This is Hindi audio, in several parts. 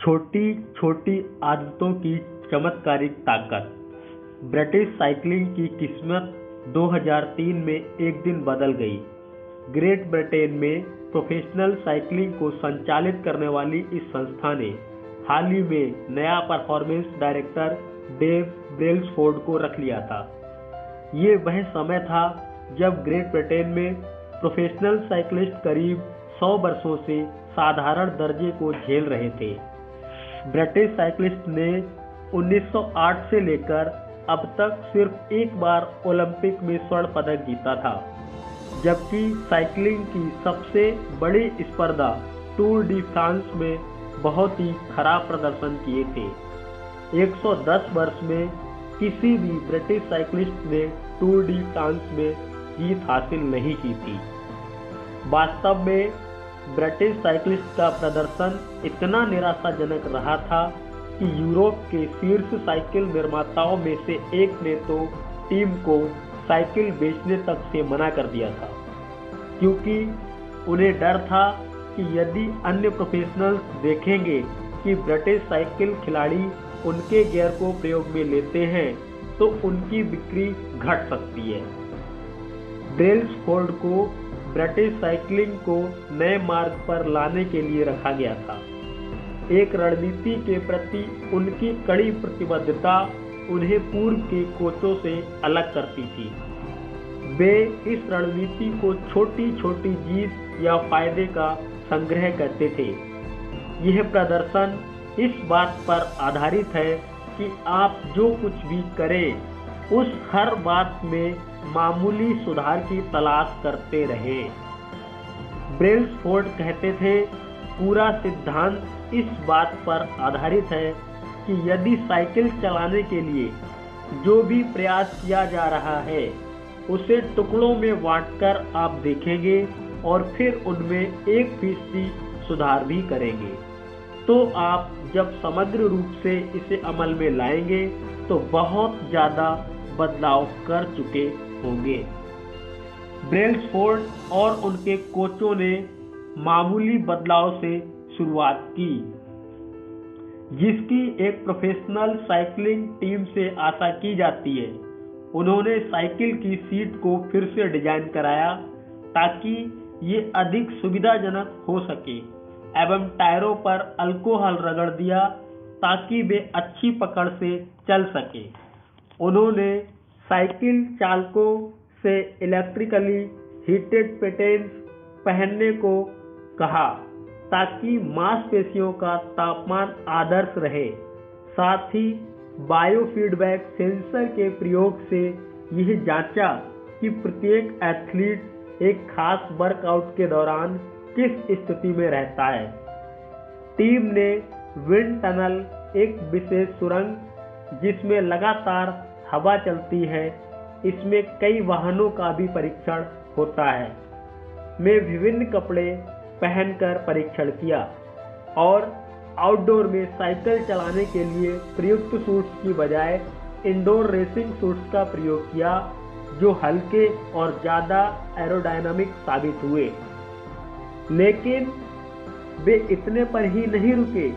छोटी छोटी आदतों की चमत्कारिक ताकत। ब्रिटिश साइकिलिंग की किस्मत 2003 में एक दिन बदल गई। ग्रेट ब्रिटेन में प्रोफेशनल साइकिलिंग को संचालित करने वाली इस संस्था ने हाल ही में नया परफॉर्मेंस डायरेक्टर डेव ब्रेल्सफोर्ड को रख लिया था। ये वह समय था जब ग्रेट ब्रिटेन में प्रोफेशनल साइकिलिस्ट करीब 100 वर्षों से साधारण दर्जे को झेल रहे थे। ब्रिटिश साइकिलिस्ट ने 1908 से लेकर अब तक सिर्फ एक बार ओलंपिक में स्वर्ण पदक जीता था, जबकि साइकिलिंग की सबसे बड़ी स्पर्धा टूर डी फ्रांस में बहुत ही खराब प्रदर्शन किए थे। 110 वर्ष में किसी भी ब्रिटिश साइकिलिस्ट ने टूर डी फ्रांस में जीत हासिल नहीं की थी। वास्तव में ब्रिटिश साइकिलिस्ट का प्रदर्शन इतना निराशाजनक रहा था कि यूरोप के शीर्ष साइकिल निर्माताओं में से एक ने तो टीम को साइकिल बेचने तक से मना कर दिया था, क्योंकि उन्हें डर था कि यदि अन्य प्रोफेशनल्स देखेंगे कि ब्रिटिश साइकिल खिलाड़ी उनके गियर को प्रयोग में लेते हैं तो उनकी बिक्री घट सकती है। ब्रेल्सफोर्ड को ब्रिटिश साइकिलिंग को नए मार्ग पर लाने के लिए रखा गया था। एक रणनीति के प्रति उनकी कड़ी प्रतिबद्धता उन्हें पूर्व के कोचों से अलग करती थी। वे इस रणनीति को छोटी छोटी जीत या फायदे का संग्रह करते थे। यह प्रदर्शन इस बात पर आधारित है कि आप जो कुछ भी करें उस हर बात में मामूली सुधार की तलाश करते रहे। ब्रेल्सफोर्ड कहते थे, पूरा सिद्धांत इस बात पर आधारित है कि यदि साइकिल चलाने के लिए जो भी प्रयास किया जा रहा है उसे टुकड़ों में बांटकर आप देखेंगे और फिर उनमें 1% सुधार भी करेंगे, तो आप जब समग्र रूप से इसे अमल में लाएंगे तो बहुत ज़्यादा बदलाव कर चुके होंगे। ब्रेल्सफोर्ड और उनके कोचों ने मामूली बदलाव से शुरुआत की, जिसकी एक प्रोफेशनल साइकिलिंग टीम से आशा की जाती है। उन्होंने साइकिल की सीट को फिर से डिजाइन कराया ताकि ये अधिक सुविधाजनक हो सके एवं टायरों पर अल्कोहल रगड़ दिया ताकि वे अच्छी पकड़ से चल सके। उन्होंने साइकिल चालकों से इलेक्ट्रिकली हीटेड पेटेंट्स पहनने को कहा ताकि मांसपेशियों का तापमान आदर्श रहे। साथ ही बायोफीडबैक सेंसर के प्रयोग से यह जांचा कि प्रत्येक एथलीट एक खास वर्कआउट के दौरान किस स्थिति में रहता है। टीम ने विंड टनल, एक विशेष सुरंग जिसमें लगातार हवा चलती है, इसमें कई वाहनों का भी परीक्षण होता है, में विभिन्न कपड़े पहनकर परीक्षण किया और आउटडोर में साइकिल चलाने के लिए प्रयुक्त सूट्स की बजाय इंडोर रेसिंग सूट्स का प्रयोग किया, जो हल्के और ज़्यादा एरोडायनामिक साबित हुए। लेकिन वे इतने पर ही नहीं रुके।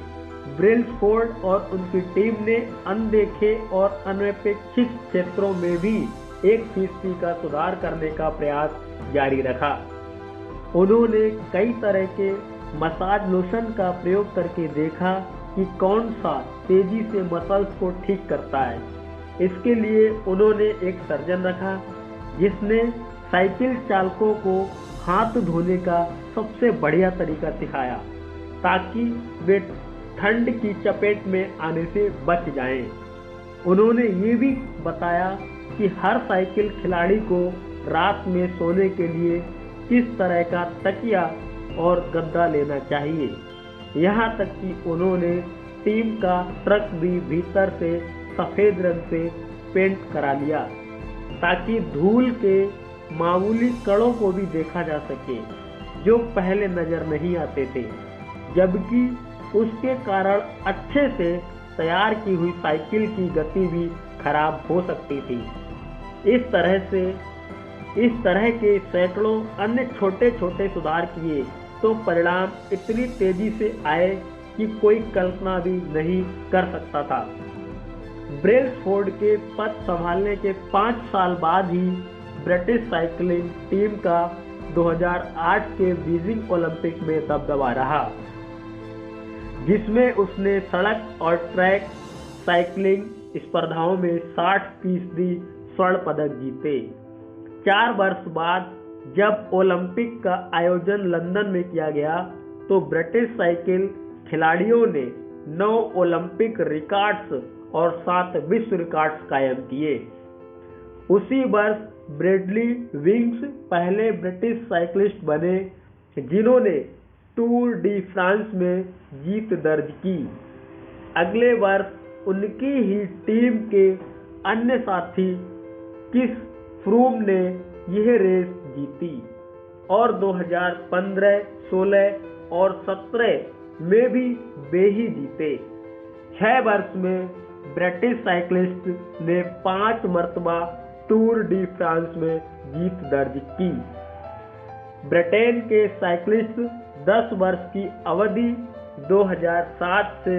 ब्रेल्सफोर्ड और उनकी टीम ने अनदेखे और अनपेक्षित क्षेत्रों में भी 1% का सुधार करने का प्रयास जारी रखा। उन्होंने कई तरह के मसाज लोशन का प्रयोग करके देखा कि कौन सा तेजी से मसल्स को ठीक करता है। इसके लिए उन्होंने एक सर्जन रखा जिसने साइकिल चालकों को हाथ धोने का सबसे बढ़िया तरीका सिखाया ताकि वे ठंड की चपेट में आने से बच जाएं। उन्होंने ये भी बताया कि हर साइकिल खिलाड़ी को रात में सोने के लिए किस तरह का तकिया और गद्दा लेना चाहिए। यहाँ तक कि उन्होंने टीम का ट्रक भी भीतर से सफ़ेद रंग से पेंट करा लिया ताकि धूल के मामूली कणों को भी देखा जा सके जो पहले नजर नहीं आते थे, जबकि उसके कारण अच्छे से तैयार की हुई साइकिल की गति भी खराब हो सकती थी। इस तरह के सैकड़ों अन्य छोटे छोटे सुधार किए तो परिणाम इतनी तेजी से आए कि कोई कल्पना भी नहीं कर सकता था। ब्रेल्सफोर्ड के पद संभालने के 5 साल बाद ही ब्रिटिश साइकिलिंग टीम का 2008 के बीजिंग ओलंपिक में दबदबा रहा, जिसमें उसने सड़क और ट्रैक साइकिलिंग स्पर्धाओं में 60% स्वर्ण पदक जीते। 4 वर्ष बाद जब ओलंपिक का आयोजन लंदन में किया गया तो ब्रिटिश साइकिल खिलाड़ियों ने 9 ओलंपिक रिकॉर्ड्स और 7 विश्व रिकॉर्ड्स कायम किए। उसी वर्ष ब्रैडली विंग्स पहले ब्रिटिश साइक्लिस्ट बने जिन्होंने टूर डी फ्रांस में जीत दर्ज की। अगले वर्ष उनकी ही टीम के अन्य साथी क्रिस फ्रूम ने यह रेस जीती और 2015, 16 और 17 में भी वे ही जीते। 6 वर्ष में ब्रिटिश साइक्लिस्ट ने 5 मरतबा टूर डी फ्रांस में जीत दर्ज की। ब्रिटेन के साइक्लिस्ट 10 वर्ष की अवधि 2007 से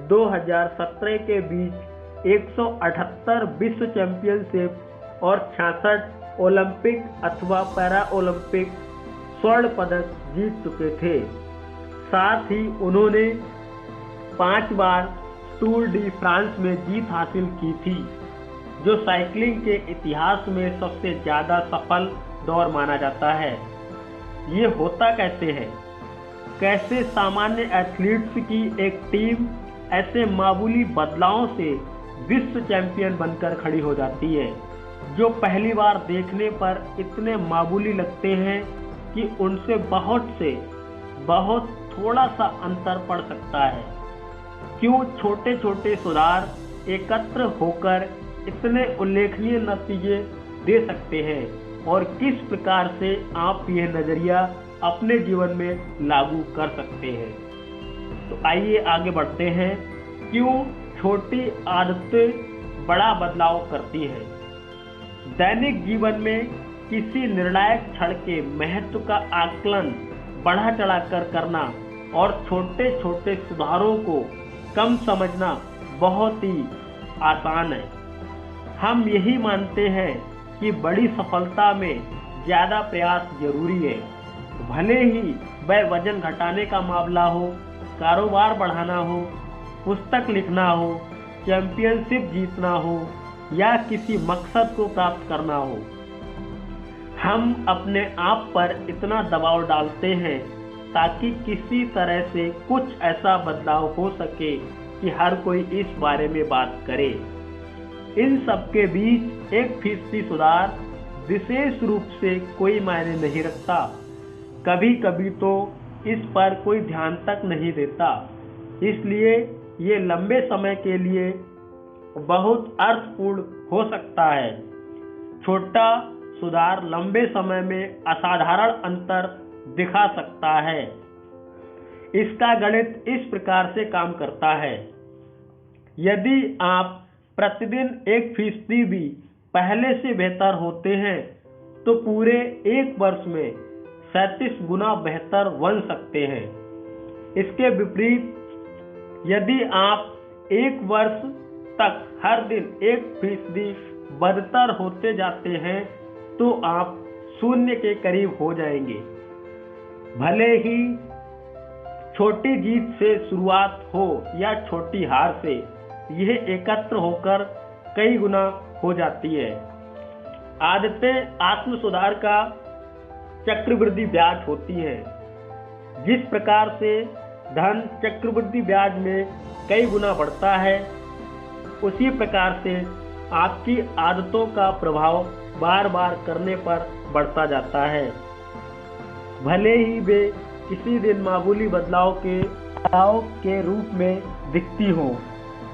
2017 के बीच 178 विश्व चैंपियनशिप और 66 ओलंपिक अथवा पैरा ओलंपिक स्वर्ण पदक जीत चुके थे। साथ ही उन्होंने 5 बार टूर डी फ्रांस में जीत हासिल की थी, जो साइकिलिंग के इतिहास में सबसे ज्यादा सफल दौर माना जाता है। ये होता कैसे है? कैसे सामान्य एथलीट्स की एक टीम ऐसे मामूली बदलावों से विश्व चैंपियन बनकर खड़ी हो जाती है, जो पहली बार देखने पर इतने मामूली लगते हैं कि उनसे बहुत थोड़ा सा अंतर पड़ सकता है। क्यों छोटे छोटे सुधार एकत्र होकर इतने उल्लेखनीय नतीजे दे सकते हैं और किस प्रकार से आप यह नजरिया अपने जीवन में लागू कर सकते हैं। तो आइए आगे बढ़ते हैं। क्यों छोटी आदतें बड़ा बदलाव करती हैं? दैनिक जीवन में किसी निर्णायक क्षण के महत्व का आकलन बढ़ा चढ़ाकर करना और छोटे छोटे सुधारों को कम समझना बहुत ही आसान है। हम यही मानते हैं कि बड़ी सफलता में ज्यादा प्रयास जरूरी है, भले ही वह वजन घटाने का मामला हो, कारोबार बढ़ाना हो, पुस्तक लिखना हो, चैंपियनशिप जीतना हो या किसी मकसद को प्राप्त करना हो। हम अपने आप पर इतना दबाव डालते हैं ताकि किसी तरह से कुछ ऐसा बदलाव हो सके कि हर कोई इस बारे में बात करे। इन सब के बीच 1% सुधार विशेष रूप से कोई मायने नहीं रखता। कभी कभी तो इस पर कोई ध्यान तक नहीं देता, इसलिए ये लंबे समय के लिए बहुत अर्थपूर्ण हो सकता है। छोटा सुधार लंबे समय में असाधारण अंतर दिखा सकता है। इसका गणित इस प्रकार से काम करता है। यदि आप प्रतिदिन 1% भी पहले से बेहतर होते हैं तो पूरे 1 वर्ष में 37 गुना बेहतर बन सकते हैं। इसके विपरीत यदि आप 1 वर्ष तक हर दिन 1% बदतर होते जाते हैं तो आप 0 के करीब हो जाएंगे। भले ही छोटी जीत से शुरुआत हो या छोटी हार से, यह एकत्र होकर कई गुना हो जाती है। आदतें आत्म सुधार का चक्रवृद्धि ब्याज होती है। जिस प्रकार से धन चक्रवृद्धि ब्याज में कई गुना बढ़ता है, उसी प्रकार से आपकी आदतों का प्रभाव बार बार करने पर बढ़ता जाता है। भले ही वे किसी दिन मामूली बदलाव के रूप में दिखती हों,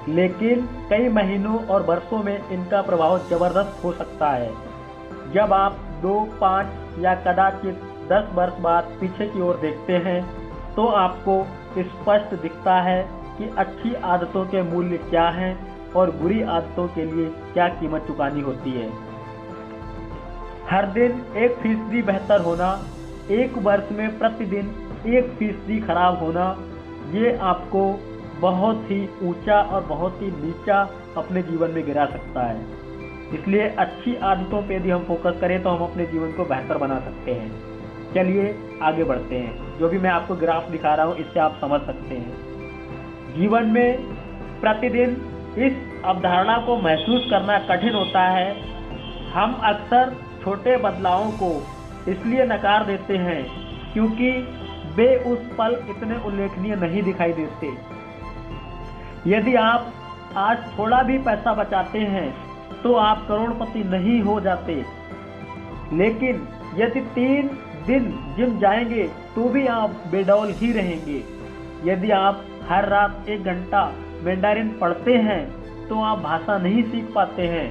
लेकिन कई महीनों और वर्षों में इनका प्रभाव जबरदस्त हो सकता है। जब आप 2, 5 या कदाचित 10 वर्ष बाद पीछे की ओर देखते हैं तो आपको स्पष्ट दिखता है कि अच्छी आदतों के मूल्य क्या हैं और बुरी आदतों के लिए क्या कीमत चुकानी होती है। हर दिन 1% बेहतर होना, 1 वर्ष में प्रतिदिन 1% खराब होना ये आपको बहुत ही ऊंचा और बहुत ही नीचा अपने जीवन में गिरा सकता है। इसलिए अच्छी आदतों पे यदि हम फोकस करें तो हम अपने जीवन को बेहतर बना सकते हैं। चलिए आगे बढ़ते हैं। जो भी मैं आपको ग्राफ दिखा रहा हूँ इससे आप समझ सकते हैं। जीवन में प्रतिदिन इस अवधारणा को महसूस करना कठिन होता है। हम अक्सर छोटे बदलावों को इसलिए नकार देते हैं क्योंकि वे उस पल इतने उल्लेखनीय नहीं दिखाई देते। यदि आप आज थोड़ा भी पैसा बचाते हैं तो आप करोड़पति नहीं हो जाते, लेकिन यदि 3 दिन जिम जाएंगे तो भी आप बेडौल ही रहेंगे। यदि आप हर रात 1 घंटा मैंडारिन पढ़ते हैं तो आप भाषा नहीं सीख पाते हैं।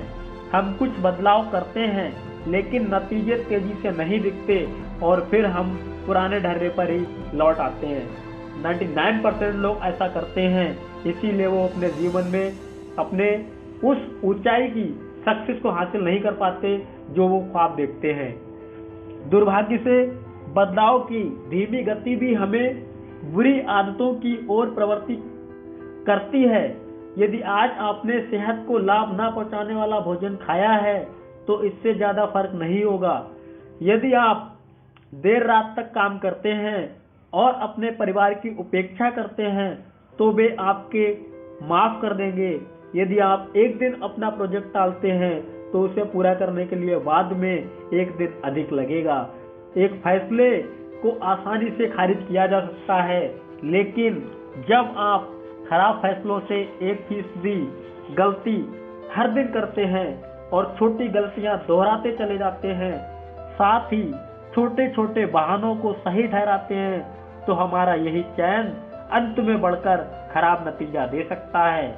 हम कुछ बदलाव करते हैं लेकिन नतीजे तेजी से नहीं दिखते और फिर हम पुराने ढर्रे पर ही लौट आते हैं। 99% लोग ऐसा करते हैं, इसीलिए वो अपने जीवन में अपने उस ऊंचाई की सक्सेस को हासिल नहीं कर पाते जो वो ख्वाब देखते हैं। दुर्भाग्य से बदलाव की धीमी गति भी हमें बुरी आदतों की ओर प्रवृत्ति करती है। यदि आज आपने सेहत को लाभ ना पहुंचाने वाला भोजन खाया है तो इससे ज्यादा फर्क नहीं होगा। यदि आप देर रात तक काम करते हैं और अपने परिवार की उपेक्षा करते हैं तो वे आपके माफ कर देंगे। यदि आप एक दिन अपना प्रोजेक्ट टालते हैं तो उसे पूरा करने के लिए बाद में 1 दिन अधिक लगेगा। एक फैसले को आसानी से खारिज किया जा सकता है, लेकिन जब आप खराब फैसलों से 1% गलती हर दिन करते हैं और छोटी गलतियां दोहराते चले जाते हैं, साथ ही छोटे छोटे बहानों को सही ठहराते हैं, तो हमारा यही चयन अंत में बढ़कर खराब नतीजा दे सकता है।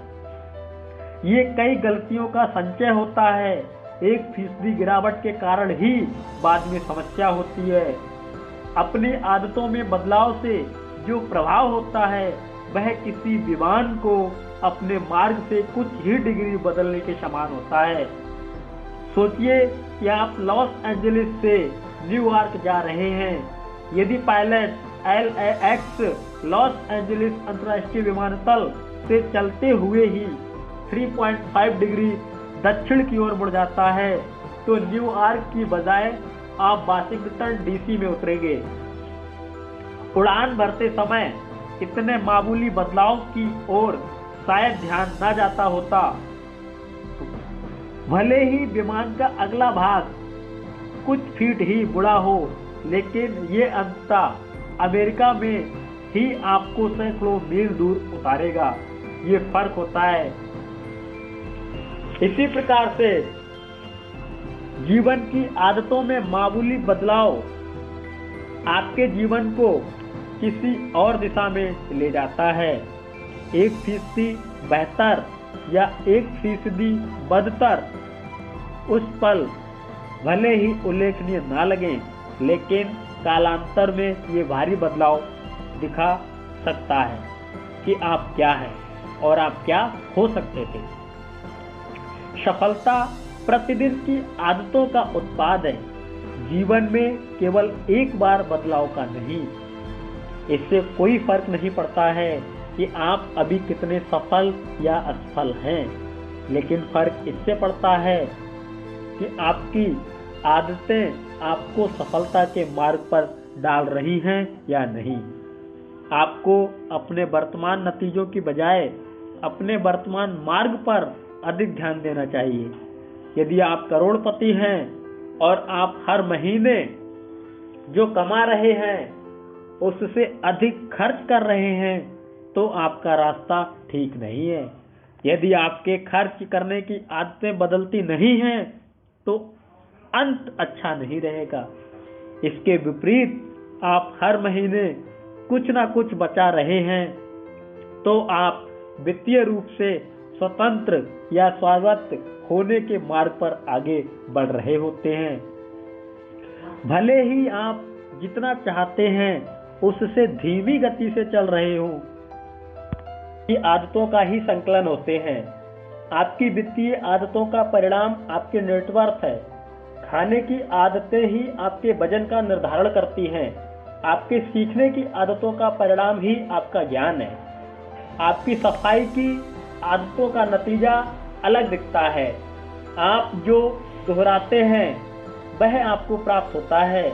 ये कई गलतियों का संचय होता है। 1% गिरावट के कारण ही बाद में समस्या होती है। अपनी आदतों में बदलाव से जो प्रभाव होता है वह किसी विमान को अपने मार्ग से कुछ ही डिग्री बदलने के समान होता है। सोचिए कि आप लॉस एंजलिस से न्यूयॉर्क जा रहे हैं। यदि पायलट LAX लॉस एंजलिस अंतर्राष्ट्रीय विमानतल से चलते हुए ही 3.5 डिग्री दक्षिण की ओर मुड़ जाता है तो न्यूयॉर्क की बजाय आप वाशिंगटन DC में उतरेंगे। उड़ान भरते समय इतने मामूली बदलाव की ओर शायद ध्यान न जाता होता। भले ही विमान का अगला भाग कुछ फीट ही बुरा हो, लेकिन ये अंततः अमेरिका में ही आपको सैकड़ों मील दूर उतारेगा। ये फर्क होता है। इसी प्रकार से जीवन की आदतों में मामूली बदलाव आपके जीवन को किसी और दिशा में ले जाता है। 1% बेहतर या 1% बदतर उस पल भले ही उल्लेखनीय ना लगे, लेकिन कालांतर में ये भारी बदलाव दिखा सकता है कि आप क्या हैं और आप क्या हो सकते थे। सफलता प्रतिदिन की आदतों का उत्पाद है, जीवन में केवल एक बार बदलाव का नहीं। इससे कोई फर्क नहीं पड़ता है कि आप अभी कितने सफल या असफल हैं, लेकिन फर्क इससे पड़ता है कि आपकी आदतें आपको सफलता के मार्ग पर डाल रही हैं या नहीं। आपको अपने वर्तमान नतीजों की बजाय अपने वर्तमान मार्ग पर अधिक ध्यान देना चाहिए। यदि आप करोड़पति हैं और आप हर महीने जो कमा रहे हैं उससे अधिक खर्च कर रहे हैं तो आपका रास्ता ठीक नहीं है। यदि आपके खर्च करने की आदतें बदलती नहीं हैं तो अंत अच्छा नहीं रहेगा। इसके विपरीत आप हर महीने कुछ ना कुछ बचा रहे हैं तो आप वित्तीय रूप से स्वतंत्र या स्वायत्त होने के मार्ग पर आगे बढ़ रहे होते हैं। भले ही आप जितना चाहते हैं उससे धीमी गति से चल रहे हो, ये आदतों का ही संकलन होते हैं। आपकी वित्तीय आदतों का परिणाम आपके नेटवर्थ है। खाने की आदतें ही आपके वजन का निर्धारण करती हैं। आपके सीखने की आदतों का परिणाम ही आपका ज्ञान है। आपकी सफाई की आदतों का नतीजा अलग दिखता है। आप जो दोहराते हैं वह आपको प्राप्त होता है।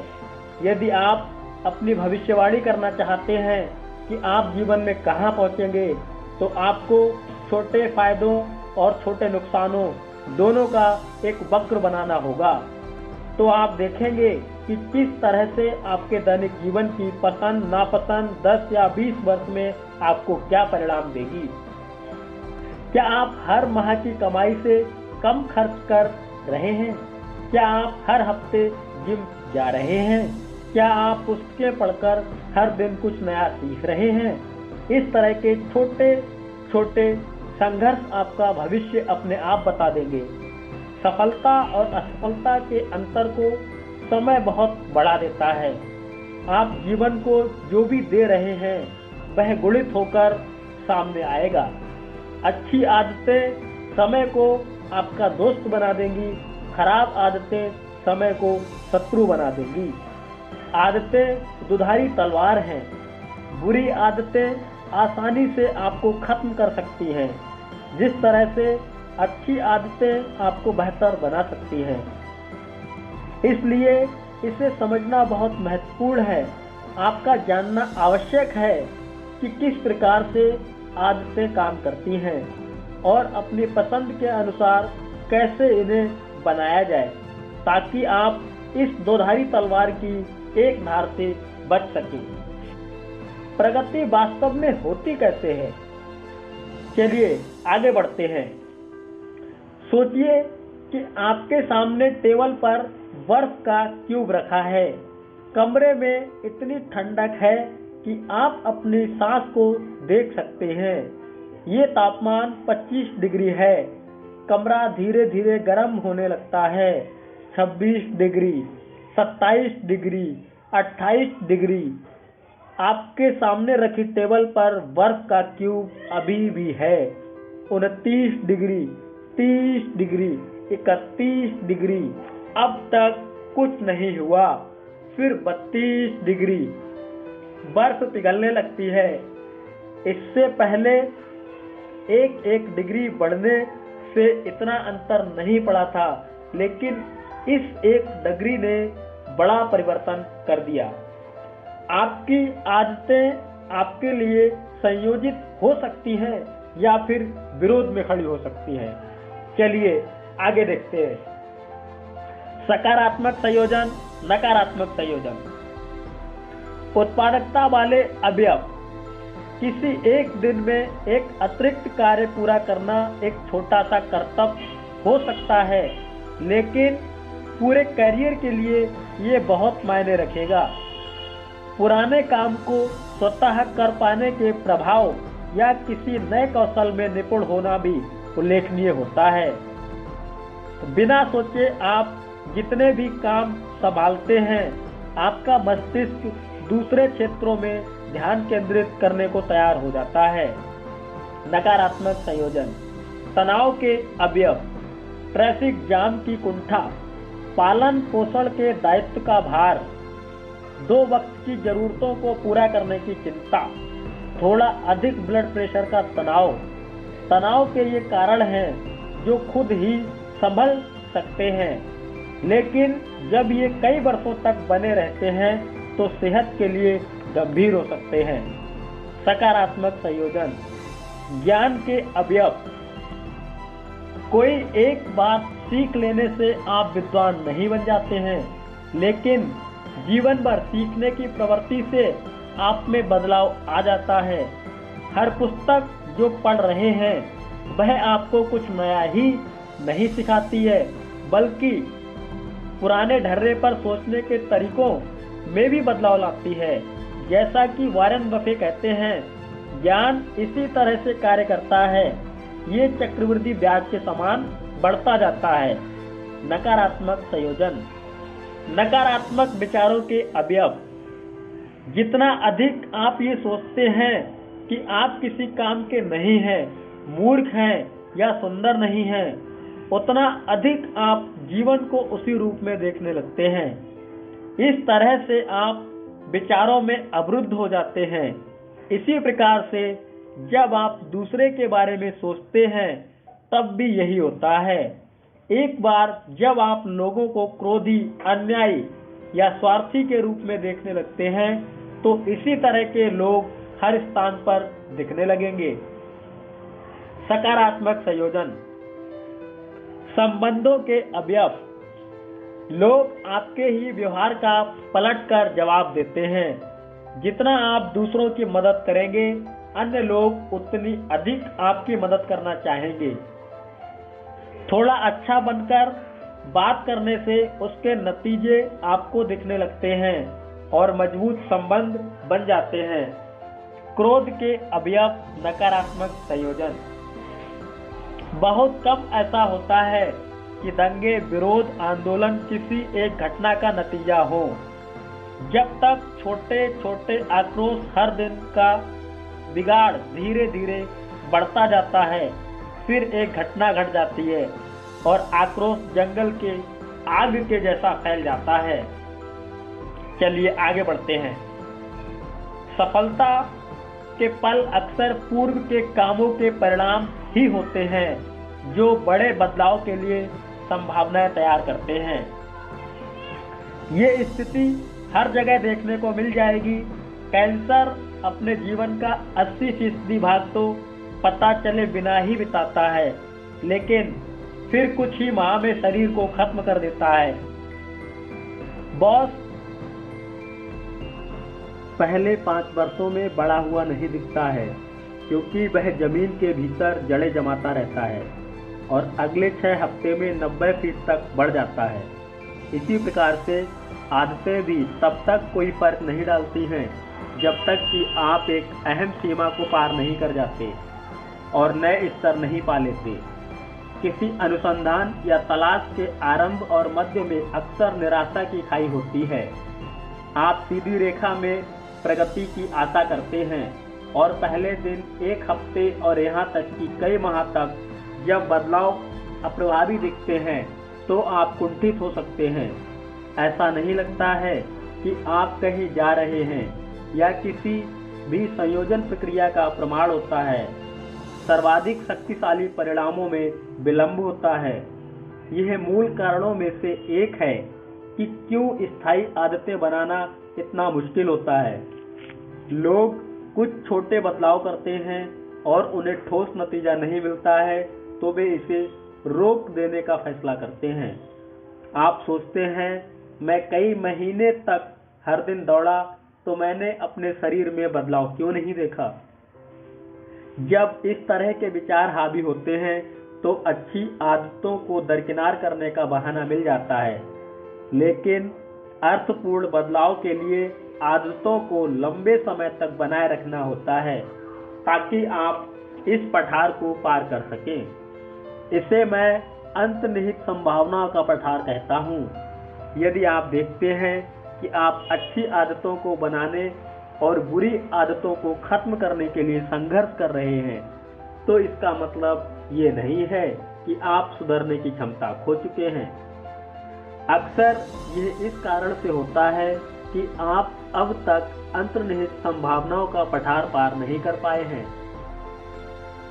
यदि आप अपनी भविष्यवाणी करना चाहते हैं कि आप जीवन में कहां पहुंचेंगे, तो आपको छोटे फायदों और छोटे नुकसानों दोनों का एक वक्र बनाना होगा। तो आप देखेंगे कि किस तरह से आपके दैनिक जीवन की पसंद नापसंद 10 या 20 वर्ष में आपको क्या परिणाम देगी। क्या आप हर माह की कमाई से कम खर्च कर रहे हैं? क्या आप हर हफ्ते जिम जा रहे हैं? क्या आप पुस्तकें पढ़कर हर दिन कुछ नया सीख रहे हैं? इस तरह के छोटे छोटे संघर्ष आपका भविष्य अपने आप बता देंगे। सफलता और असफलता के अंतर को समय बहुत बढ़ा देता है। आप जीवन को जो भी दे रहे हैं वह गुणित होकर सामने आएगा। अच्छी आदतें समय को आपका दोस्त बना देंगी, खराब आदतें समय को शत्रु बना देंगी। आदतें दुधारी तलवार हैं। बुरी आदतें आसानी से आपको खत्म कर सकती हैं, जिस तरह से अच्छी आदतें आपको बेहतर बना सकती हैं। इसलिए इसे समझना बहुत महत्वपूर्ण है। आपका जानना आवश्यक है कि किस प्रकार से आदतें काम करती हैं और अपनी पसंद के अनुसार कैसे इन्हें बनाया जाए, ताकि आप इस दोधारी तलवार की एक धार से बच सकें। प्रगति वास्तव में होती कैसे है? चलिए आगे बढ़ते हैं। सोचिए कि आपके सामने टेबल पर बर्फ का क्यूब रखा है। कमरे में इतनी ठंडक है कि आप अपनी सांस को देख सकते हैं। ये तापमान 25 डिग्री है। कमरा धीरे धीरे गर्म होने लगता है। 26 डिग्री, 27 डिग्री, 28 डिग्री। आपके सामने रखी टेबल पर बर्फ का क्यूब अभी भी है। 29 डिग्री, 30 डिग्री, 31 डिग्री। अब तक कुछ नहीं हुआ। फिर 32 डिग्री। बर्फ पिघलने लगती है। इससे पहले एक डिग्री बढ़ने से इतना अंतर नहीं पड़ा था, लेकिन इस 1 डिग्री ने बड़ा परिवर्तन कर दिया। आपकी आदतें आपके लिए संयोजित हो सकती हैं या फिर विरोध में खड़ी हो सकती हैं। चलिए आगे देखते हैं। सकारात्मक संयोजन, नकारात्मक संयोजन। उत्पादकता वाले अवयव। किसी एक दिन में एक अतिरिक्त कार्य पूरा करना एक छोटा सा कर्तव्य हो सकता है, लेकिन पूरे करियर के लिए ये बहुत मायने रखेगा। पुराने काम को स्वतः कर पाने के प्रभाव या किसी नए कौशल में निपुण होना भी उल्लेखनीय होता है। बिना सोचे आप जितने भी काम संभालते हैं, आपका मस्तिष्क दूसरे क्षेत्रों में ध्यान केंद्रित करने को तैयार हो जाता है। नकारात्मक संयोजन। तनाव के अवयव। ट्रैफिक जाम की कुंठा, पालन पोषण के दायित्व का भार, 2 वक्त की जरूरतों को पूरा करने की चिंता, थोड़ा अधिक ब्लड प्रेशर का तनाव। तनाव के ये कारण हैं जो खुद ही संभल सकते हैं, लेकिन जब ये कई वर्षों तक बने रहते हैं तो सेहत के लिए गंभीर हो सकते हैं। सकारात्मक संयोजन। ज्ञान के अवयव। कोई एक बात सीख लेने से आप विद्वान नहीं बन जाते हैं, लेकिन जीवन भर सीखने की प्रवृत्ति से आप में बदलाव आ जाता है। हर पुस्तक जो पढ़ रहे हैं वह आपको कुछ नया ही नहीं सिखाती है, बल्कि पुराने ढर्रे पर सोचने के तरीकों में भी बदलाव लाती है। जैसा कि वॉरेन बफे कहते हैं, ज्ञान इसी तरह से कार्य करता है, ये चक्रवृद्धि ब्याज के समान बढ़ता जाता है। नकारात्मक संयोजन। नकारात्मक विचारों के अवयव। जितना अधिक आप ये सोचते हैं कि आप किसी काम के नहीं हैं, मूर्ख हैं या सुंदर नहीं हैं, उतना अधिक आप जीवन को उसी रूप में देखने लगते हैं। इस तरह से आप विचारों में अवरुद्ध हो जाते हैं। इसी प्रकार से जब आप दूसरे के बारे में सोचते हैं तब भी यही होता है। एक बार जब आप लोगों को क्रोधी, अन्यायी या स्वार्थी के रूप में देखने लगते हैं तो इसी तरह के लोग हर स्थान पर दिखने लगेंगे। सकारात्मक संयोजन। संबंधों के अवयव। लोग आपके ही व्यवहार का पलटकर जवाब देते हैं। जितना आप दूसरों की मदद करेंगे, अन्य लोग उतनी अधिक आपकी मदद करना चाहेंगे। थोड़ा अच्छा बनकर बात करने से उसके नतीजे आपको दिखने लगते हैं और मजबूत संबंध बन जाते हैं। क्रोध के अवयव। नकारात्मक संयोजन। बहुत कम ऐसा होता है कि दंगे, विरोध, आंदोलन किसी एक घटना का नतीजा हो। जब तक छोटे छोटे आक्रोश हर दिन का बिगाड़ धीरे धीरे बढ़ता जाता है, फिर एक घटना घट जाती है और आक्रोश जंगल के आग के जैसा फैल जाता है। चलिए आगे बढ़ते हैं। सफलता के पल अक्सर पूर्व के कामों के परिणाम ही होते हैं जो बड़े बदलाव के लिए संभावनाएं तैयार करते हैं। ये स्थिति हर जगह देखने को मिल जाएगी। कैंसर अपने जीवन का 80% भाग तो पता चले बिना ही बिताता है, लेकिन फिर कुछ ही माह में शरीर को खत्म कर देता है। बॉस पहले 5 वर्षों में बड़ा हुआ नहीं दिखता है, क्योंकि वह जमीन के भीतर जड़ें जमाता रहता है और अगले 6 हफ्ते में 90 फीट तक बढ़ जाता है। इसी प्रकार से आदतें भी तब तक कोई फर्क नहीं डालती हैं जब तक कि आप एक अहम सीमा को पार नहीं कर जाते और नए स्तर नहीं पा लेते। किसी अनुसंधान या तलाश के आरंभ और मध्य में अक्सर निराशा की खाई होती है। आप सीधी रेखा में प्रगति की आशा करते हैं और पहले दिन, एक हफ्ते और यहाँ तक कि कई माह तक जब बदलाव अप्रभावी दिखते हैं तो आप कुंठित हो सकते हैं। ऐसा नहीं लगता है कि आप कहीं जा रहे हैं या किसी भी संयोजन प्रक्रिया का प्रमाण होता है। सर्वाधिक शक्तिशाली परिणामों में विलंब होता है। यह मूल कारणों में से एक है कि क्यों स्थायी आदतें बनाना इतना मुश्किल होता है। लोग कुछ छोटे बदलाव करते हैं और उन्हें ठोस नतीजा नहीं मिलता है तो वे इसे रोक देने का फैसला करते हैं। आप सोचते हैं, मैं कई महीने तक हर दिन दौड़ा तो मैंने अपने शरीर में बदलाव क्यों नहीं देखा। जब इस तरह के विचार हावी होते हैं तो अच्छी आदतों को दरकिनार करने का बहाना मिल जाता है, लेकिन अर्थपूर्ण बदलाव के लिए आदतों को लंबे समय तक बनाए रखना होता है ताकि आप इस पठार को पार कर सकें। इसे मैं अंतर्निहित संभावनाओं का पठार कहता हूँ। यदि आप देखते हैं कि आप अच्छी आदतों को बनाने और बुरी आदतों को खत्म करने के लिए संघर्ष कर रहे हैं, तो इसका मतलब ये नहीं है कि आप सुधरने की क्षमता खो चुके हैं। अक्सर यह इस कारण से होता है कि आप अब तक अंतर्निहित संभावनाओं का पठार पार नहीं कर पाए हैं।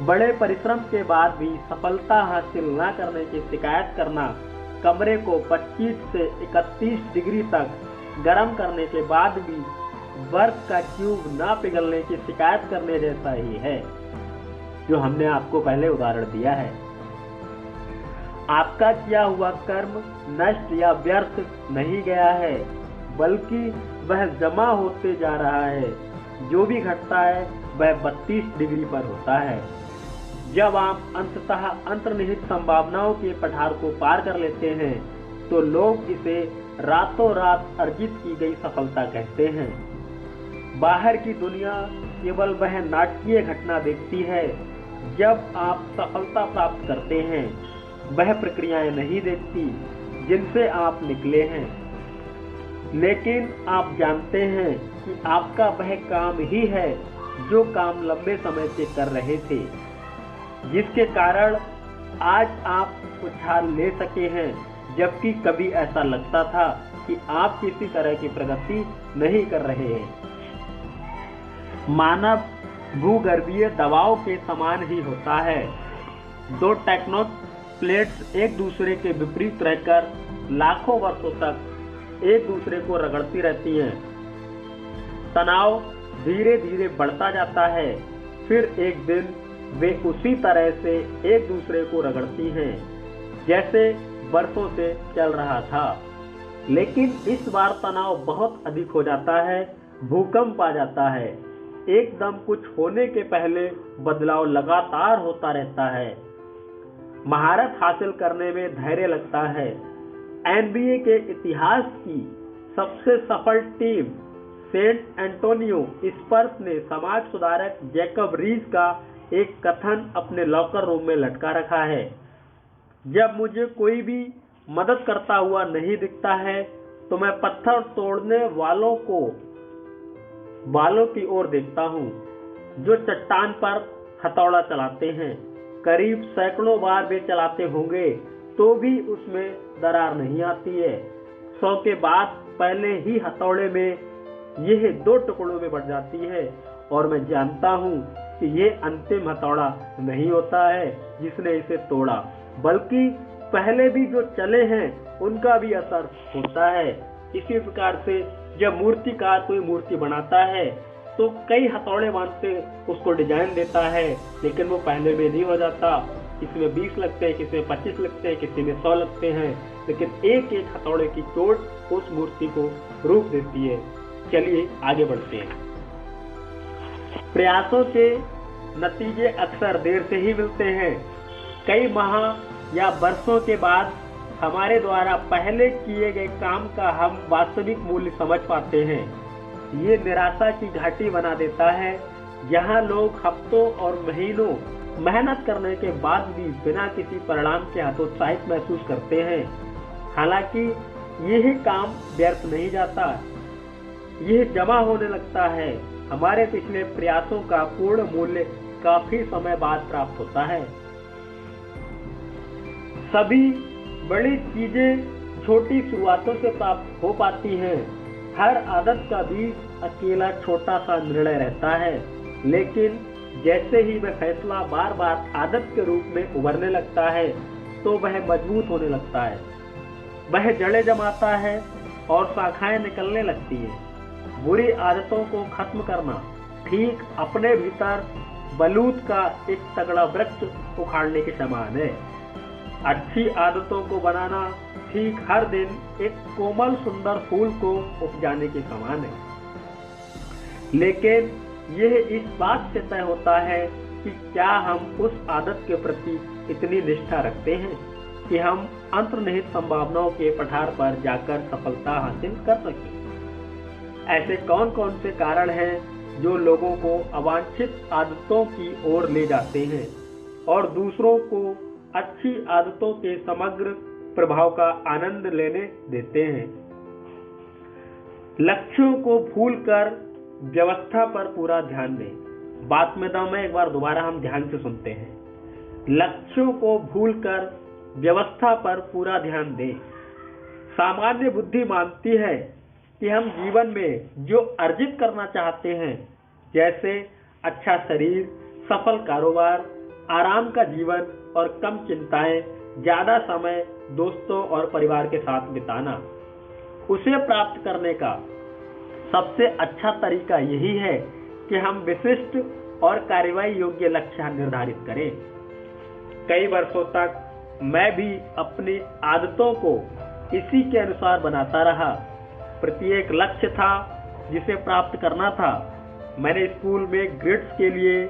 बड़े परिश्रम के बाद भी सफलता हासिल न करने की शिकायत करना कमरे को 25 से 31 डिग्री तक गर्म करने के बाद भी बर्फ का क्यूब ना पिघलने की शिकायत करने जैसा ही है, जो हमने आपको पहले उदाहरण दिया है। आपका किया हुआ कर्म नष्ट या व्यर्थ नहीं गया है, बल्कि वह जमा होते जा रहा है। जो भी घटता है वह 32 डिग्री पर होता है। जब आप अंततः अंतर्निहित संभावनाओं के पठार को पार कर लेते हैं तो लोग इसे रातों रात अर्जित की गई सफलता कहते हैं। बाहर की दुनिया केवल वह नाटकीय घटना देखती है जब आप सफलता प्राप्त करते हैं, वह प्रक्रियाएं नहीं देखती जिनसे आप निकले हैं। लेकिन आप जानते हैं कि आपका वह काम ही है जो काम लंबे समय से कर रहे थे, जिसके कारण आज आप उछाल ले सके हैं, जबकि कभी ऐसा लगता था कि आप किसी तरह की प्रगति नहीं कर रहे हैं। मानव भूगर्भीय दबाव के समान ही होता है। दो टेक्टोनिक प्लेट्स एक दूसरे के विपरीत रहकर लाखों वर्षों तक एक दूसरे को रगड़ती रहती हैं। तनाव धीरे धीरे बढ़ता जाता है, फिर एक दिन वे उसी तरह से एक दूसरे को रगड़ती हैं जैसे वर्षों से चल रहा था। लेकिन इस बार तनाव बहुत अधिक हो जाता है, भूकंप आ जाता है। एकदम कुछ होने के पहले बदलाव लगातार होता रहता है। महारत हासिल करने में धैर्य लगता है। NBA के इतिहास की सबसे सफल टीम सेंट एंटोनियो स्पर्स ने समाज सुधारक जैकब रीज का एक कथन अपने लॉकर रूम में लटका रखा है। जब मुझे कोई भी मदद करता हुआ नहीं दिखता है तो मैं पत्थर तोड़ने वालों की ओर देखता हूँ जो चट्टान पर हथौड़ा चलाते हैं। करीब सैकड़ों बार वे चलाते होंगे तो भी उसमें दरार नहीं आती है। 100 के बाद पहले ही हथौड़े में यह 2 टुकड़ों में बढ़ जाती है और मैं जानता हूँ कि यह अंतिम हथौड़ा नहीं होता है जिसने इसे तोड़ा, बल्कि पहले भी जो चले हैं उनका भी असर होता है। इसी प्रकार से जब मूर्तिकार कोई मूर्ति बनाता है तो कई हथौड़े बांधते उसको डिजाइन देता है, लेकिन वो पहले में नहीं हो जाता। किसी में 20 लगते हैं, किसी में 25 लगते हैं, किसी में 100 लगते हैं, लेकिन एक एक हथौड़े की चोट उस मूर्ति को रूप देती है। चलिए आगे बढ़ते हैं। प्रयासों के नतीजे अक्सर देर से ही मिलते हैं। कई माह या वर्षों के बाद हमारे द्वारा पहले किए गए काम का हम वास्तविक मूल्य समझ पाते हैं। ये निराशा की घाटी बना देता है जहां लोग हफ्तों और महीनों मेहनत करने के बाद भी बिना किसी परिणाम के हतोत्साहित महसूस करते हैं। हालांकि यह काम व्यर्थ नहीं जाता, यह जमा होने लगता है। हमारे पिछले प्रयासों का पूर्ण मूल्य काफी समय बाद प्राप्त होता है। सभी बड़ी चीजें छोटी शुरुआतों से प्राप्त हो पाती हैं। हर आदत का बीज अकेला छोटा सा निर्णय रहता है, लेकिन जैसे ही वह फैसला बार बार आदत के रूप में उभरने लगता है तो वह मजबूत होने लगता है। वह जड़ें जमाता है और शाखाएं निकलने लगती है। बुरी आदतों को खत्म करना ठीक अपने भीतर बलूत का एक तगड़ा वृक्ष उखाड़ने के समान है। अच्छी आदतों को बनाना ठीक हर दिन एक कोमल सुंदर फूल को उपजाने के समान है। लेकिन यह इस बात से तय होता है कि क्या हम उस आदत के प्रति इतनी निष्ठा रखते हैं कि हम अंतर्निहित संभावनाओं के पठार पर जाकर सफलता हासिल कर सकें। ऐसे कौन कौन से कारण हैं जो लोगों को अवांछित आदतों की ओर ले जाते हैं और दूसरों को अच्छी आदतों के समग्र प्रभाव का आनंद लेने देते हैं। लक्ष्यों को भूलकर व्यवस्था पर पूरा ध्यान दें। बात में दम है, एक बार दोबारा हम ध्यान से सुनते हैं। लक्ष्यों को भूलकर व्यवस्था पर पूरा ध्यान दें। सामान्य बुद्धि मानती है कि हम जीवन में जो अर्जित करना चाहते हैं, जैसे अच्छा शरीर, सफल कारोबार, आराम का जीवन और कम चिंताएं, ज्यादा समय दोस्तों और परिवार के साथ बिताना, उसे प्राप्त करने का सबसे अच्छा तरीका यही है कि हम विशिष्ट और कार्रवाई योग्य लक्ष्य निर्धारित करें। कई वर्षों तक मैं भी अपनी आदतों को इसी के अनुसार बनाता रहा। प्रत्येक लक्ष्य था जिसे प्राप्त करना था। मैंने स्कूल में ग्रेड्स के लिए,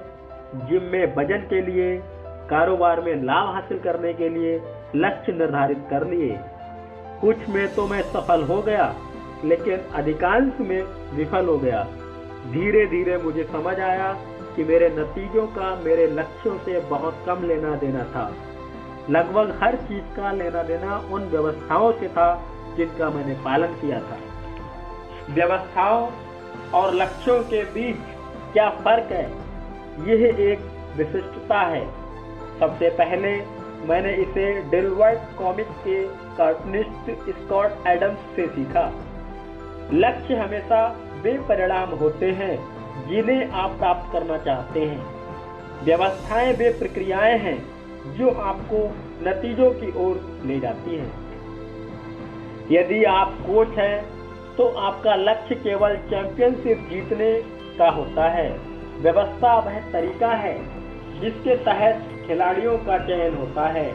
जिम में वजन के लिए, कारोबार में लाभ हासिल करने के लिए लक्ष्य निर्धारित कर लिए। कुछ में तो मैं सफल हो गया, लेकिन अधिकांश में विफल हो गया। धीरे धीरे मुझे समझ आया कि मेरे नतीजों का मेरे लक्ष्यों से बहुत कम लेना देना था। लगभग हर चीज का लेना देना उन व्यवस्थाओं से था जिनका मैंने पालन किया था। व्यवस्थाओं और लक्ष्यों के बीच क्या फर्क है? यह एक विशिष्टता है। सबसे पहले मैंने इसे डेलवाइट कॉमिक के कार्टूनिस्ट स्कॉट एडम्स से सीखा। लक्ष्य हमेशा वे परिणाम होते हैं जिन्हें आप प्राप्त करना चाहते हैं। व्यवस्थाएं वे प्रक्रियाएं हैं जो आपको नतीजों की ओर ले जाती हैं। यदि आप कोच हैं तो आपका लक्ष्य केवल चैंपियनशिप जीतने का होता है। व्यवस्था वह तरीका है जिसके तहत खिलाड़ियों का चयन होता है,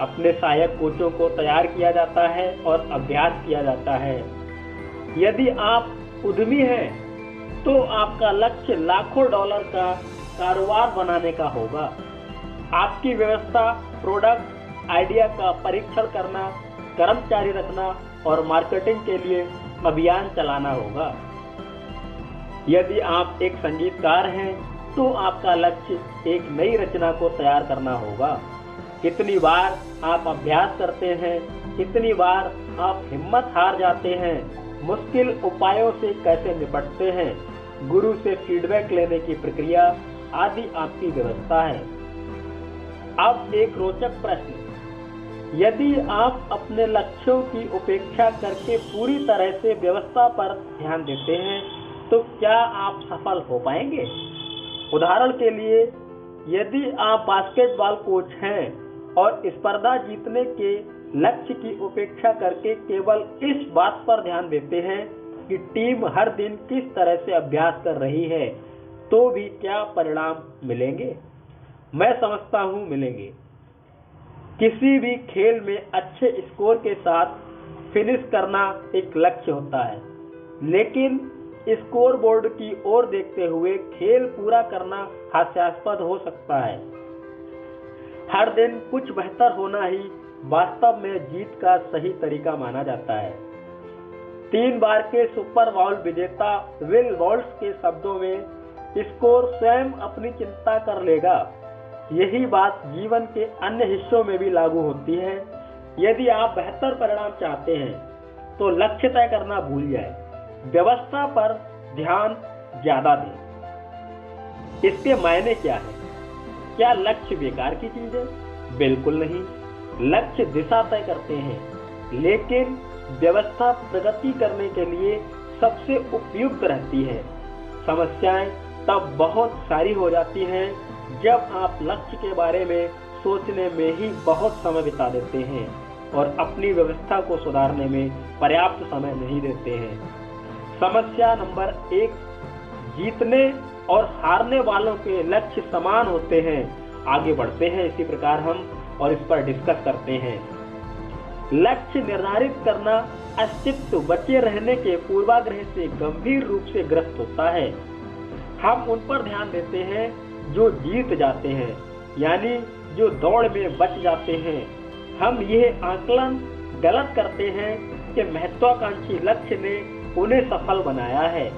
अपने सहायक कोचों को तैयार किया जाता है और अभ्यास किया जाता है। यदि आप उद्यमी हैं तो आपका लक्ष्य लाखों डॉलर का कारोबार बनाने का होगा। आपकी व्यवस्था प्रोडक्ट आइडिया का परीक्षण करना, कर्मचारी रखना और मार्केटिंग के लिए अभियान चलाना होगा। यदि आप एक संगीतकार हैं तो आपका लक्ष्य एक नई रचना को तैयार करना होगा। कितनी बार आप अभ्यास करते हैं, कितनी बार आप हिम्मत हार जाते हैं, मुश्किल उपायों से कैसे निपटते हैं, गुरु से फीडबैक लेने की प्रक्रिया आदि आपकी व्यवस्था है। अब एक रोचक प्रश्न, यदि आप अपने लक्ष्यों की उपेक्षा करके पूरी तरह से व्यवस्था पर ध्यान देते हैं तो क्या आप सफल हो पाएंगे? उदाहरण के लिए, यदि आप बास्केटबॉल कोच हैं और स्पर्धा जीतने के लक्ष्य की उपेक्षा करके केवल इस बात पर ध्यान देते हैं कि टीम हर दिन किस तरह से अभ्यास कर रही है, तो भी क्या परिणाम मिलेंगे? मैं समझता हूं मिलेंगे। किसी भी खेल में अच्छे स्कोर के साथ फिनिश करना एक लक्ष्य होता है, लेकिन स्कोर बोर्ड की ओर देखते हुए खेल पूरा करना हास्यास्पद हो सकता है। हर दिन कुछ बेहतर होना ही वास्तव में जीत का सही तरीका माना जाता है। 3 बार के सुपर बाउल विजेता विल वॉल्श के शब्दों में, स्कोर स्वयं अपनी चिंता कर लेगा। यही बात जीवन के अन्य हिस्सों में भी लागू होती है। यदि आप बेहतर परिणाम चाहते हैं तो लक्ष्य तय करना भूल जाएं, व्यवस्था पर ध्यान ज्यादा दें। इसके मायने क्या है? क्या लक्ष्य बेकार की चीज है? बिल्कुल नहीं। लक्ष्य दिशा तय करते हैं, लेकिन व्यवस्था प्रगति करने के लिए सबसे उपयुक्त रहती है। समस्याएं तब बहुत सारी हो जाती हैं जब आप लक्ष्य के बारे में सोचने में ही बहुत समय बिता देते हैं और अपनी व्यवस्था को सुधारने में पर्याप्त समय नहीं देते हैं। समस्या नंबर 1, जीतने और हारने वालों के लक्ष्य समान होते हैं। आगे बढ़ते हैं इसी प्रकार हम और इस पर डिस्कस करते हैं। लक्ष्य निर्धारित करना अस्तित्व बचे रहने के पूर्वाग्रह से गंभीर रूप से ग्रस्त होता है। हम उन पर ध्यान देते हैं जो जीत जाते हैं, यानी जो दौड़ में बच जाते हैं। हम यह आकलन गलत करते हैं कि महत्वाकांक्षी लक्ष्य ने उन्हें सफल बनाया है।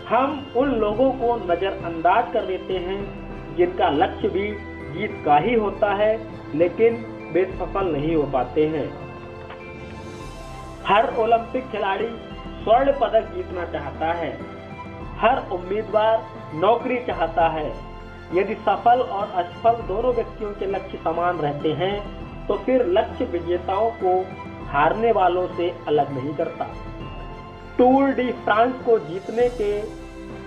हम उन लोगों को नजरअंदाज कर देते हैं जिनका लक्ष्य भी जीत का ही होता है, लेकिन वे सफल नहीं हो पाते हैं। हर ओलंपिक खिलाड़ी स्वर्ण पदक जीतना चाहता है। हर उम्मीदवार नौकरी चाहता है। यदि सफल और असफल दोनों व्यक्तियों के लक्ष्य समान रहते हैं तो फिर लक्ष्य विजेताओं को हारने वालों से अलग नहीं करता। टूर डी फ्रांस को जीतने के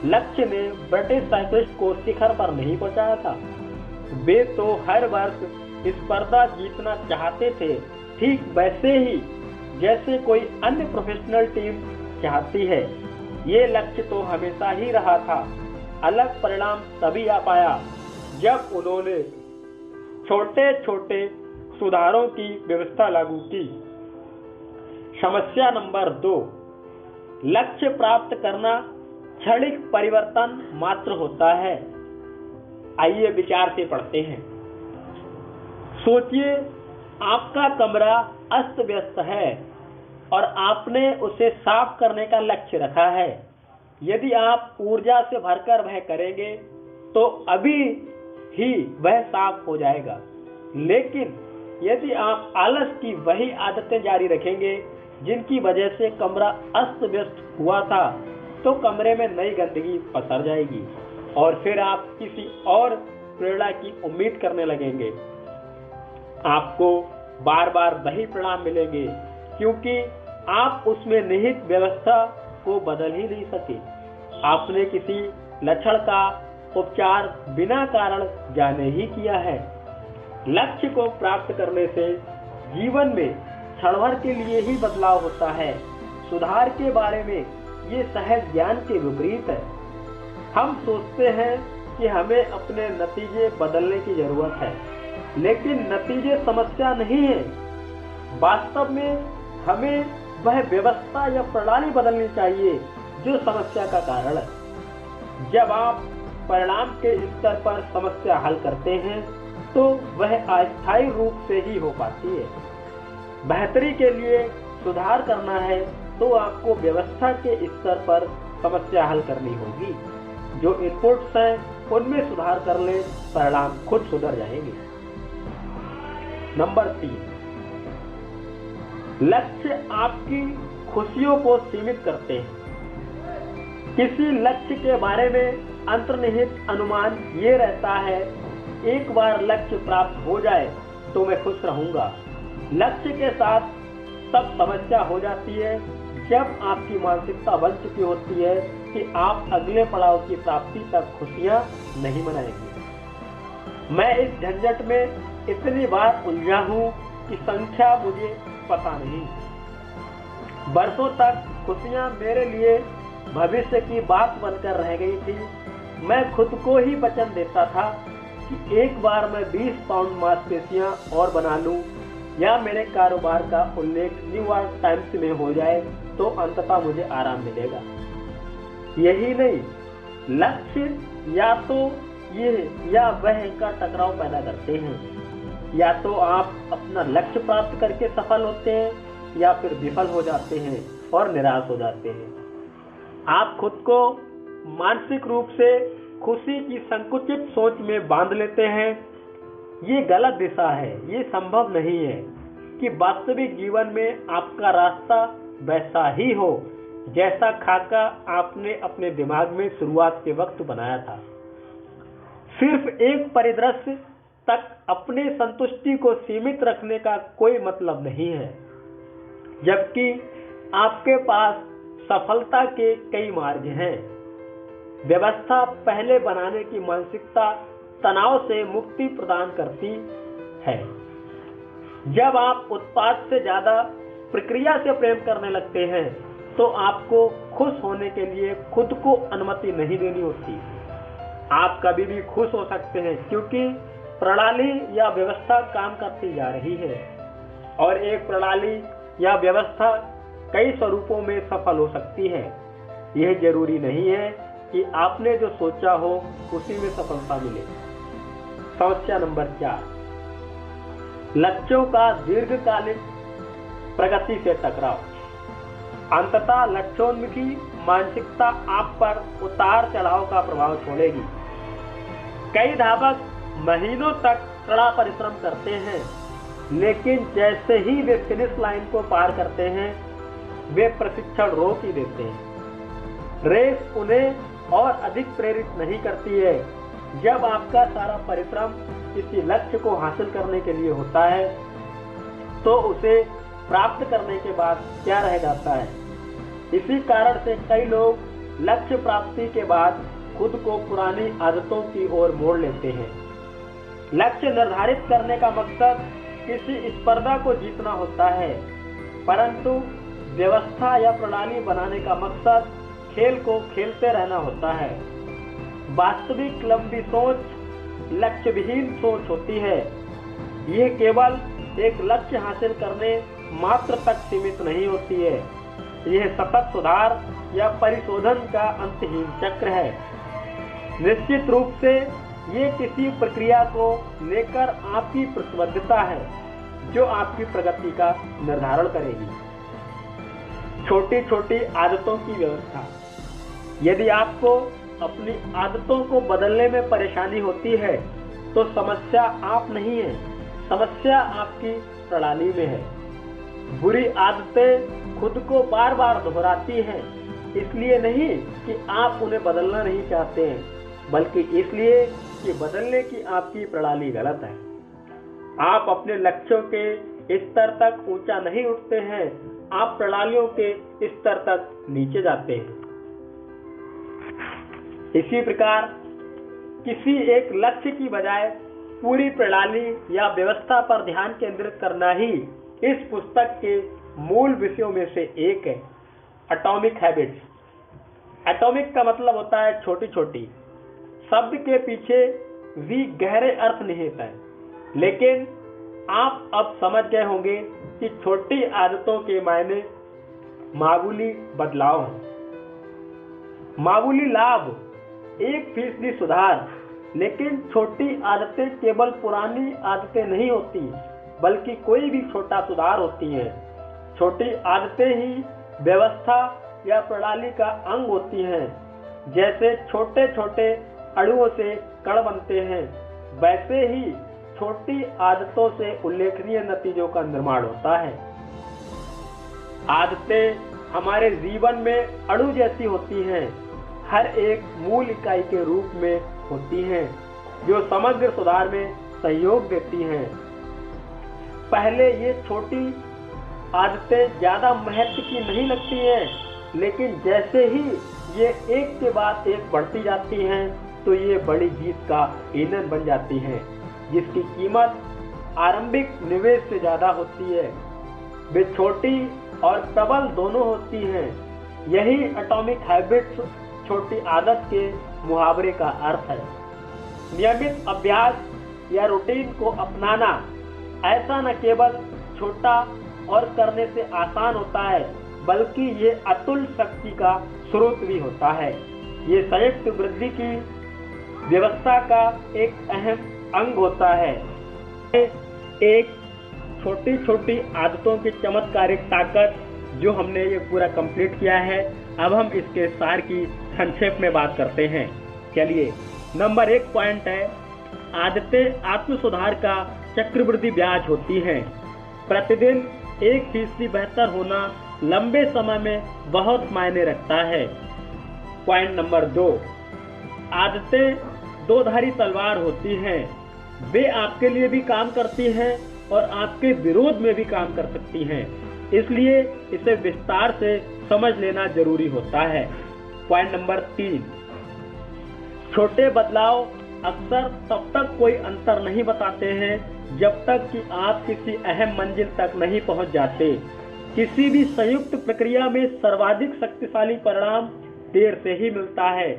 लक्ष्य ने ब्रिटिश साइक्लिस्ट को शिखर पर नहीं पहुंचाया था। वे तो हर वर्ष स्पर्धा जीतना चाहते थे, ठीक वैसे ही जैसे कोई अन्य प्रोफेशनल टीम चाहती है। ये लक्ष्य तो हमेशा ही रहा था। अलग परिणाम तभी आ पाया जब उन्होंने छोटे छोटे सुधारों की व्यवस्था लागू की। समस्या नंबर 2, लक्ष्य प्राप्त करना क्षणिक परिवर्तन मात्र होता है। आइए विचार से पढ़ते हैं। सोचिए, आपका कमरा अस्त व्यस्त है और आपने उसे साफ करने का लक्ष्य रखा है। यदि आप ऊर्जा से भरकर वह करेंगे तो अभी ही वह साफ हो जाएगा, लेकिन यदि आप आलस की वही आदतें जारी रखेंगे जिनकी वजह से कमरा अस्त व्यस्त हुआ था, तो कमरे में नई गंदगी पसर जाएगी और फिर आप किसी और प्रेरणा की उम्मीद करने लगेंगे। आपको बार बार वही परिणाम मिलेंगे, क्योंकि आप उसमें निहित व्यवस्था को बदल ही नहीं सके। आपने किसी लक्षण का उपचार बिना कारण जाने ही किया है। लक्ष्य को प्राप्त करने से जीवन में क्षण भर के लिए ही बदलाव होता है। सुधार के बारे में ये सहज ज्ञान के विपरीत है। हम सोचते हैं कि हमें अपने नतीजे बदलने की जरूरत है, लेकिन नतीजे समस्या नहीं है। वास्तव में हमें वह व्यवस्था या प्रणाली बदलनी चाहिए जो समस्या का कारण है। जब आप परिणाम के स्तर पर समस्या हल करते हैं तो वह अस्थायी रूप से ही हो पाती है। बेहतरी के लिए सुधार करना है तो आपको व्यवस्था के स्तर पर समस्या हल करनी होगी। जो इनपुट्स हैं उनमें सुधार कर ले, परिणाम खुद सुधर जाएंगे। नंबर 3, लक्ष्य आपकी खुशियों को सीमित करते हैं। किसी लक्ष्य के बारे में अंतर्निहित अनुमान ये रहता है, एक बार लक्ष्य प्राप्त हो जाए तो मैं खुश रहूंगा। लक्ष्य के साथ तब समस्या हो जाती है जब आपकी मानसिकता बन चुकी होती है कि आप अगले पड़ाव की प्राप्ति तक खुशियां नहीं मनाएंगे। मैं इस झंझट में इतनी बार उलझा हूं कि संख्या मुझे पता नहीं। बरसों तक खुशियां मेरे लिए भविष्य की बात बनकर रह गई थी। मैं खुद को ही वचन देता था कि एक बार मैं 20 पाउंड मांसपेशियां और बना लूं या मेरे कारोबार का उल्लेख न्यूयॉर्क टाइम्स में हो जाए तो अंततः मुझे आराम मिलेगा। यही नहीं, लक्ष्य या तो ये या वह का टकराव पैदा करते हैं। या तो आप अपना लक्ष्य प्राप्त करके सफल होते हैं या फिर विफल हो जाते हैं और निराश हो जाते हैं। आप खुद को मानसिक रूप से खुशी की संकुचित सोच में बांध लेते हैं। ये गलत दिशा है। ये संभव नहीं है कि वास्तविक जीवन में आपका रास्ता वैसा ही हो जैसा खाका आपने अपने दिमाग में शुरुआत के वक्त बनाया था। सिर्फ एक परिदृश्य तक अपने संतुष्टि को सीमित रखने का कोई मतलब नहीं है, जबकि आपके पास सफलता के कई मार्ग हैं। व्यवस्था पहले बनाने की मानसिकता तनाव से मुक्ति प्रदान करती है। जब आप उत्पाद से ज्यादा प्रक्रिया से प्रेम करने लगते हैं तो आपको खुश होने के लिए खुद को अनुमति नहीं देनी होती। आप कभी भी खुश हो सकते हैं क्योंकि प्रणाली या व्यवस्था काम करती जा रही है, और एक प्रणाली या व्यवस्था कई स्वरूपों में सफल हो सकती है। यह जरूरी नहीं है कि आपने जो सोचा हो उसी में सफलता मिले। समस्या नंबर 4, लक्ष्यों का दीर्घकालिक प्रगति से टकराव। अंततः लक्ष्योन्मुखी मानसिकता आप पर उतार चढ़ाव का प्रभाव छोड़ेगी। कई धावक महीनों तक कड़ा परिश्रम करते हैं, लेकिन जैसे ही वे फिनिश लाइन को पार करते हैं वे प्रशिक्षण रोक ही देते हैं। रेस उन्हें और अधिक प्रेरित नहीं करती है। जब आपका सारा परिश्रम किसी लक्ष्य को हासिल करने के लिए होता है तो उसे प्राप्त करने के बाद क्या रह जाता है। इसी कारण से कई लोग लक्ष्य प्राप्ति के बाद खुद को पुरानी आदतों की ओर मोड़ लेते हैं। लक्ष्य निर्धारित करने का मकसद किसी स्पर्धा को जीतना होता है, परंतु व्यवस्था या प्रणाली बनाने का मकसद खेल को खेलते रहना होता है। वास्तविक लंबी सोच लक्ष्य विहीन सोच होती है। यह केवल एक लक्ष्य हासिल करने मात्र तक सीमित नहीं होती है। यह सतत सुधार या परिशोधन का अंतहीन चक्र है। निश्चित रूप से ये किसी प्रक्रिया को लेकर आपकी प्रतिबद्धता है जो आपकी प्रगति का निर्धारण करेगी। छोटी छोटी आदतों की व्यवस्था। यदि आपको अपनी आदतों को बदलने में परेशानी होती है तो समस्या आप नहीं है, समस्या आपकी प्रणाली में है। बुरी आदतें खुद को बार बार दोहराती हैं, इसलिए नहीं कि आप उन्हें बदलना नहीं चाहते हैं, बल्कि इसलिए कि बदलने की आपकी प्रणाली गलत है। आप अपने लक्ष्यों के स्तर तक ऊंचा नहीं उठते हैं, आप प्रणालियों के स्तर तक नीचे जाते हैं। इसी प्रकार किसी एक लक्ष्य की बजाय पूरी प्रणाली या व्यवस्था पर ध्यान केंद्रित करना ही इस पुस्तक के मूल विषयों में से एक है। Atomic habits. एटॉमिक का मतलब होता है छोटी छोटी। शब्द के पीछे भी गहरे अर्थ निहित है, लेकिन आप अब समझ गए होंगे कि छोटी आदतों के मायने मामूली बदलाव हैं। मामूली लाभ, 1% सुधार। लेकिन छोटी आदतें केवल पुरानी आदतें नहीं होती, बल्कि कोई भी छोटा सुधार होती हैं। छोटी आदतें ही व्यवस्था या प्रणाली का अंग होती हैं। जैसे छोटे छोटे अणुओं से कण बनते हैं, वैसे ही छोटी आदतों से उल्लेखनीय नतीजों का निर्माण होता है। आदतें हमारे जीवन में अणु जैसी होती हैं, हर एक मूल इकाई के रूप में होती हैं, जो समग्र सुधार में सहयोग देती हैं। पहले ये छोटी आदतें ज्यादा महत्व की नहीं लगती हैं, लेकिन जैसे ही ये एक के बाद एक बढ़ती जाती हैं, तो ये बड़ी जीत का ईंधन बन जाती हैं, जिसकी कीमत आरंभिक निवेश से ज्यादा होती है। वे छोटी और प्रबल दोनों होती हैं। यही एटॉमिक हैबिट्स, छोटी आदत के मुहावरे का अर्थ है। नियमित अभ्यास या रूटीन को अपनाना ऐसा न केवल छोटा और करने से आसान होता है, बल्कि ये अतुल शक्ति का स्रोत भी होता है। ये संयुक्त वृद्धि की व्यवस्था का एक अहम अंग होता है। एक छोटी छोटी आदतों की चमत्कारिक ताकत जो हमने ये पूरा कंप्लीट किया है। अब हम इसके सार की संक्षेप में बात करते हैं। चलिए, नंबर 1 पॉइंट है, आदतें आत्म सुधार का चक्रवृद्धि ब्याज होती हैं। प्रतिदिन 1% बेहतर होना लंबे समय में बहुत मायने रखता है। पॉइंट नंबर 2, आदतें दो धारी तलवार होती हैं। वे आपके लिए भी काम करती हैं और आपके विरोध में भी काम कर सकती हैं, इसलिए इसे विस्तार से समझ लेना जरूरी होता है। पॉइंट नंबर 3, छोटे बदलाव अक्सर तब तक कोई अंतर नहीं बताते हैं जब तक कि आप किसी अहम मंजिल तक नहीं पहुंच जाते। किसी भी संयुक्त प्रक्रिया में सर्वाधिक शक्तिशाली परिणाम देर से ही मिलता है,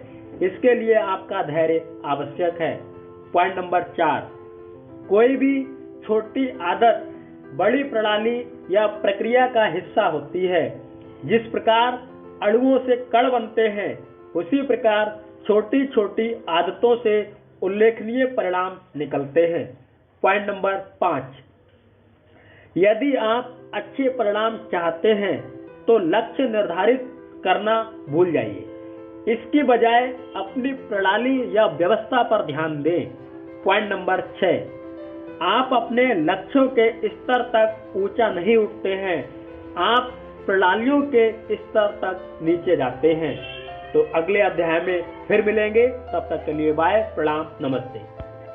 इसके लिए आपका धैर्य आवश्यक है। पॉइंट नंबर 4, कोई भी छोटी आदत बड़ी प्रणाली या प्रक्रिया का हिस्सा होती है। जिस प्रकार अणुओं से कण बनते हैं, उसी प्रकार छोटी छोटी आदतों से उल्लेखनीय परिणाम निकलते हैं। पॉइंट नंबर 5, यदि आप अच्छे परिणाम चाहते हैं तो लक्ष्य निर्धारित करना भूल जाइए। इसकी बजाय अपनी प्रणाली या व्यवस्था पर ध्यान दें। पॉइंट नंबर 6, आप अपने लक्ष्यों के स्तर तक ऊंचा नहीं उठते हैं, आप प्रणालियों के स्तर तक नीचे जाते हैं। तो अगले अध्याय में फिर मिलेंगे, तब तक के लिए बाय, प्रणाम, नमस्ते।